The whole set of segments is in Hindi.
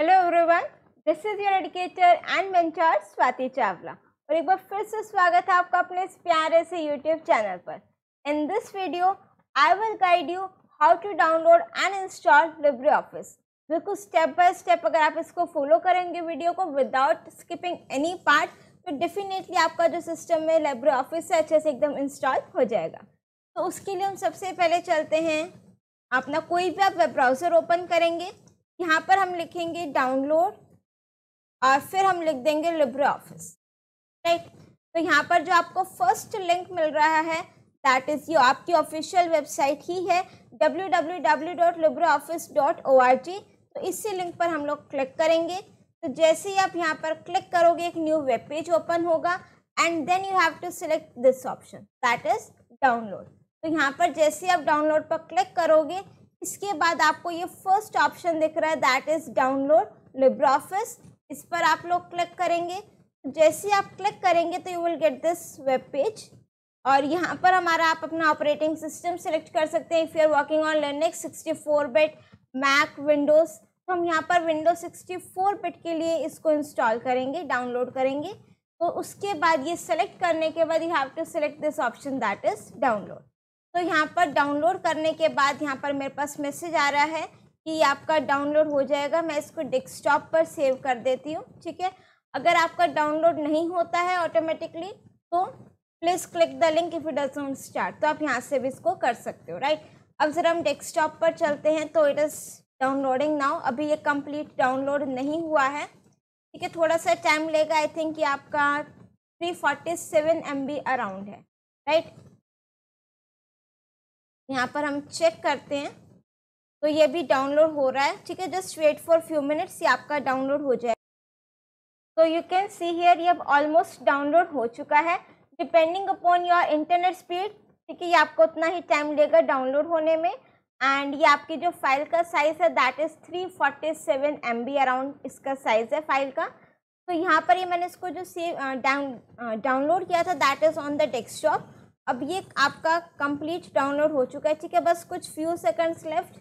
Hello everyone, this is your educator and mentor Swati Chawla और एक बार फिर से स्वागत है आपका अपने इस प्यारे से यूट्यूब चैनल पर। In this video I will guide you how to download and install LibreOffice. बिल्कुल स्टेप बाय स्टेप अगर आप इसको फॉलो करेंगे वीडियो को विदाउट स्किपिंग एनी पार्ट तो डेफिनेटली आपका जो सिस्टम में लिब्रिऑफिस है अच्छे से एकदम इंस्टॉल हो जाएगा। तो उसके लिए हम सबसे पहले चलते हैं, अपना कोई भी आप वेब ब्राउज़र ओपन करेंगे, यहाँ पर हम लिखेंगे डाउनलोड और फिर हम लिख देंगे लिब्रिऑफिस, राइट। तो यहाँ पर जो आपको फर्स्ट लिंक मिल रहा है दैट इज़ आपकी ऑफिशियल वेबसाइट ही है www.libreoffice.org। तो इसी लिंक पर हम लोग क्लिक करेंगे। तो जैसे ही आप यहाँ पर क्लिक करोगे एक न्यू वेब पेज ओपन होगा and then you have to select this option that is download. तो यहाँ पर जैसे ही आप डाउनलोड पर क्लिक करोगे इसके बाद आपको ये फर्स्ट ऑप्शन दिख रहा है दैट इज़ डाउनलोड लिब्रिऑफिस। इस पर आप लोग क्लिक करेंगे। जैसे ही आप क्लिक करेंगे तो you will get this web page और यहाँ पर हमारा आप अपना ऑपरेटिंग सिस्टम सेलेक्ट कर सकते हैं। If you are working on Linux 64 bit Mac Windows तो हम यहाँ पर विंडोज 64 बिट के लिए इसको इंस्टॉल करेंगे, डाउनलोड करेंगे। तो उसके बाद ये सेलेक्ट करने के बाद you have to select this option that is download. तो यहाँ पर डाउनलोड करने के बाद यहाँ पर मेरे पास मैसेज आ रहा है कि आपका डाउनलोड हो जाएगा। मैं इसको डेस्कटॉप पर सेव कर देती हूँ, ठीक है। अगर आपका डाउनलोड नहीं होता है ऑटोमेटिकली तो please click the link if it doesn't start. तो आप यहाँ से भी इसको कर सकते हो, राइट। अब ज़रा हम डेस्कटॉप पर चलते हैं। तो इट इज़ डाउनलोडिंग नाउ। अभी ये कंप्लीट डाउनलोड नहीं हुआ है, ठीक है, थोड़ा सा टाइम लेगा। आई थिंक कि आपका 347 MB अराउंड है, राइट। यहाँ पर हम चेक करते हैं तो ये भी डाउनलोड हो रहा है, ठीक है। Just wait for few minutes, ये आपका डाउनलोड हो जाएगा। तो यू कैन सी हियर ये अब ऑलमोस्ट डाउनलोड हो चुका है। Depending upon your internet speed, ठीक है, ये आपको उतना ही टाइम लेगा डाउनलोड होने में। एंड ये आपकी जो फाइल का साइज़ है दैट इज़ 347 MB अराउंड इसका साइज़ है फाइल का। तो यहाँ पर ये मैंने इसको जो डाउनलोड किया था that is on the desktop. अब ये आपका कंप्लीट डाउनलोड हो चुका है, ठीक है। बस कुछ few seconds left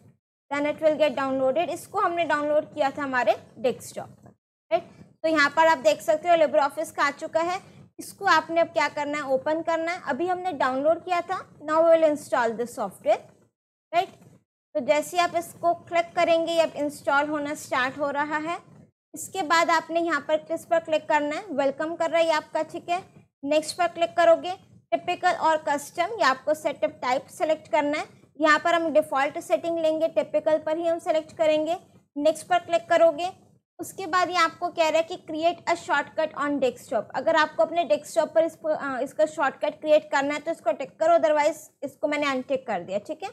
then it will get downloaded. इसको हमने डाउनलोड किया था हमारे डेस्कटॉप पर, राइट। तो यहाँ पर आप देख सकते हो लिब्रिऑफिस का आ चुका है। इसको आपने अब क्या करना है, ओपन करना है। अभी हमने डाउनलोड किया था, now we will install this software, right. तो जैसे आप इसको क्लिक करेंगे ये अब इंस्टॉल होना स्टार्ट हो रहा है। इसके बाद आपने यहाँ पर किस पर क्लिक करना है, वेलकम कर रहा है ये आपका, ठीक है। नेक्स्ट पर क्लिक करोगे, टिपिकल और कस्टम, ये आपको सेटअप टाइप सेलेक्ट करना है। यहाँ पर हम डिफ़ॉल्ट सेटिंग लेंगे, टिपिकल पर ही हम सेलेक्ट करेंगे। नेक्स्ट पर क्लिक करोगे, उसके बाद ये आपको कह रहा है कि create a shortcut on desktop. अगर आपको अपने डेस्कटॉप पर इसका शॉर्टकट क्रिएट करना है तो इसको टिक करो, अदरवाइज इसको मैंने अनटिक कर दिया, ठीक है।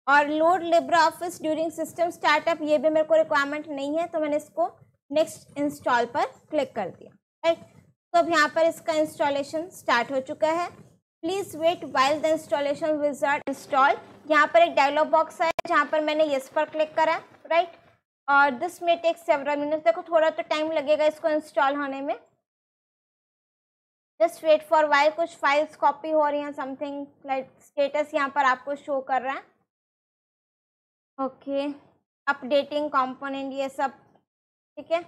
और load LibreOffice during system startup, ये भी मेरे को रिक्वायरमेंट नहीं है तो मैंने इसको नेक्स्ट इंस्टॉल पर क्लिक कर दिया, राइट। तो अब यहाँ पर इसका इंस्टॉलेशन स्टार्ट हो चुका है। Please wait while the installation wizard install. यहाँ पर एक डायलॉग बॉक्स है जहाँ पर मैंने येस पर क्लिक करा, राइट। और दिस में टेक सेवरल मिनट्स, देखो थोड़ा तो टाइम लगेगा इसको इंस्टॉल होने में। जस्ट वेट फॉर वाइल, कुछ फाइल्स कॉपी हो रही हैं, समथिंग लाइक स्टेटस यहाँ पर आपको शो कर रहा है। ओके, अपडेटिंग कंपोनेंट ये सब, ठीक है।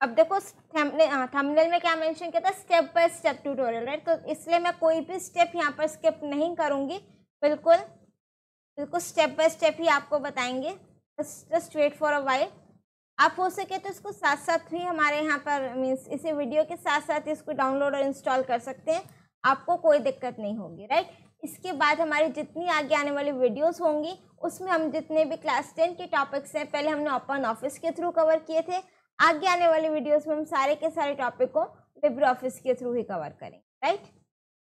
अब देखो थंबनेल में क्या मेंशन किया था, step by step tutorial, right. तो इसलिए मैं कोई भी स्टेप यहाँ पर स्किप नहीं करूँगी, बिल्कुल बिल्कुल स्टेप बाय स्टेप ही आपको बताएंगे। Just wait for a while. आप हो सके तो इसको साथ साथ भी हमारे यहाँ पर मीन्स इसी वीडियो के साथ साथ इसको डाउनलोड और इंस्टॉल कर सकते हैं, आपको कोई दिक्कत नहीं होगी, राइट। इसके बाद हमारी जितनी आगे आने वाली वीडियोस होंगी उसमें हम जितने भी क्लास 10 के टॉपिक्स हैं, पहले हमने ओपन ऑफिस के थ्रू कवर किए थे, आगे आने वाली वीडियोस में हम सारे के सारे टॉपिक को लिब्रिऑफिस के थ्रू ही कवर करेंगे, राइट।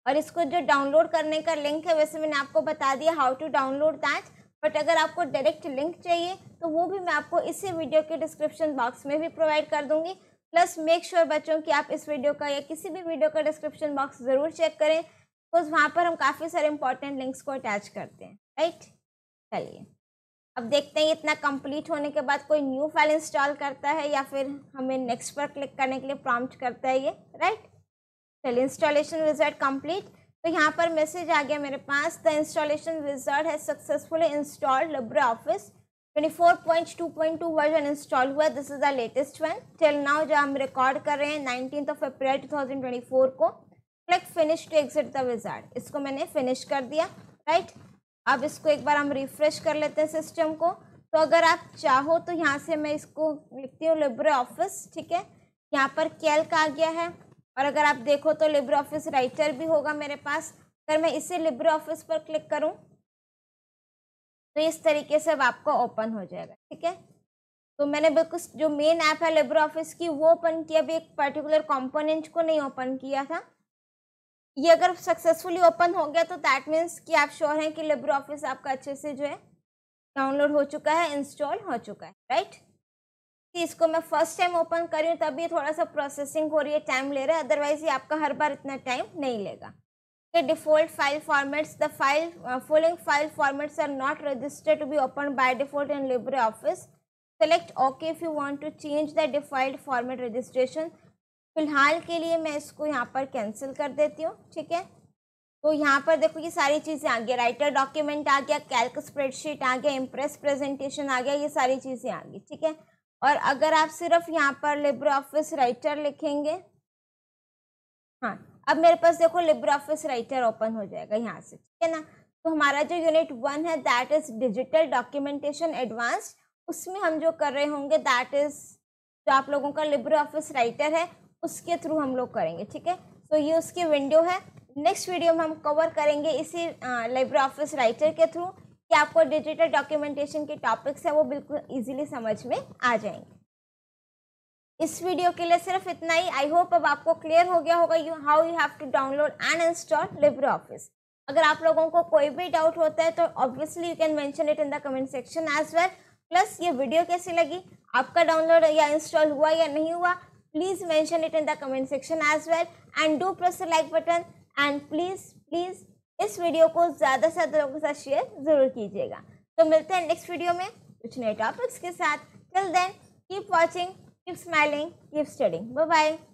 और इसको जो डाउनलोड करने का लिंक है वैसे मैंने आपको बता दिया how to download that, but अगर आपको डायरेक्ट लिंक चाहिए तो वो भी मैं आपको इसी वीडियो के डिस्क्रिप्शन बॉक्स में भी प्रोवाइड कर दूंगी। प्लस मेक श्योर बच्चों कि आप इस वीडियो का या किसी भी वीडियो का डिस्क्रिप्शन बॉक्स ज़रूर चेक करें, बिकॉज वहाँ पर हम काफ़ी सारे इंपॉर्टेंट लिंक्स को अटैच करते हैं, राइट। चलिए अब देखते हैं इतना कंप्लीट होने के बाद कोई न्यू फाइल इंस्टॉल करता है या फिर हमें नेक्स्ट पर क्लिक करने के लिए प्रॉम्प्ट करता है ये, राइट। चलिए इंस्टॉलेशन विजार्ड कंप्लीट। तो यहाँ पर मैसेज आ गया मेरे पास, the installation wizard has successfully installed LibreOffice 24.2.2 version install हुआ। This is the latest one till now, जो हम रिकॉर्ड कर रहे हैं 19 अप्रैल 2024 को। Click finish to exit the wizard, इसको मैंने फिनिश कर दिया, राइट। अब इसको एक बार हम रिफ्रेश कर लेते हैं सिस्टम को। तो अगर आप चाहो तो यहाँ से मैं इसको लिखती हूँ लिब्रे ऑफिस, ठीक है। यहाँ पर कैल्क आ गया है, और अगर आप देखो तो लिब्रे ऑफिस राइटर भी होगा मेरे पास। अगर मैं इसे लिब्रे ऑफिस पर क्लिक करूँ तो इस तरीके से अब आपको ओपन हो जाएगा, ठीक है। तो मैंने बिल्कुल जो मेन ऐप है लिब्रे ऑफिस की वो ओपन किया, अभी एक पर्टिकुलर कंपोनेंट को नहीं ओपन किया था। ये अगर सक्सेसफुली ओपन हो गया तो दैट मीन्स कि आप श्योर हैं कि लिब्रे ऑफिस आपका अच्छे से जो है डाउनलोड हो चुका है, इंस्टॉल हो चुका है, राइट। इसको मैं फर्स्ट टाइम ओपन कर रही हूँ तब ये थोड़ा सा प्रोसेसिंग हो रही है, टाइम ले रहा है, अदरवाइज ये आपका हर बार इतना टाइम नहीं लेगा। Default file formats, the following file formats are not registered to be opened by default in LibreOffice. Select OK if you want to change the default format registration. फिलहाल के लिए मैं इसको यहाँ पर कैंसिल कर देती हूँ, ठीक है। तो यहाँ पर देखो ये सारी चीज़ें आ गई, राइटर डॉक्यूमेंट आ गया, कैल्क स्प्रेडशीट आ गया, इम्प्रेस प्रेजेंटेशन आ गया, ये सारी चीज़ें आ गई, ठीक है। और अगर आप सिर्फ यहाँ पर LibreOffice राइटर लिखेंगे, हाँ, अब मेरे पास देखो लिब्रे ऑफिस राइटर ओपन हो जाएगा यहाँ से, ठीक है ना। तो हमारा जो यूनिट 1 है that is digital documentation advanced, उसमें हम जो कर रहे होंगे दैट इज जो आप लोगों का लिब्रे ऑफिस राइटर है उसके थ्रू हम लोग करेंगे, ठीक है। तो ये उसकी विंडो है। नेक्स्ट वीडियो में हम कवर करेंगे इसी लिब्रे ऑफिस राइटर के थ्रू कि आपको डिजिटल डॉक्यूमेंटेशन के टॉपिक्स है वो बिल्कुल ईजिली समझ में आ जाएंगे। इस वीडियो के लिए सिर्फ इतना ही। आई होप अब आपको क्लियर हो गया होगा how you have to download and install LibreOffice. अगर आप लोगों को कोई भी डाउट होता है तो obviously you can mention it in the comment section as well. Plus ये वीडियो कैसी लगी, आपका डाउनलोड या इंस्टॉल हुआ या नहीं हुआ, please mention it in the comment section as well and do press the like button and please इस वीडियो को ज़्यादा से ज़्यादा लोगों के साथ शेयर ज़रूर कीजिएगा। तो मिलते हैं नेक्स्ट वीडियो में कुछ नए टॉपिक्स के साथ। Till then keep watching, keep smiling, keep studying. Bye bye.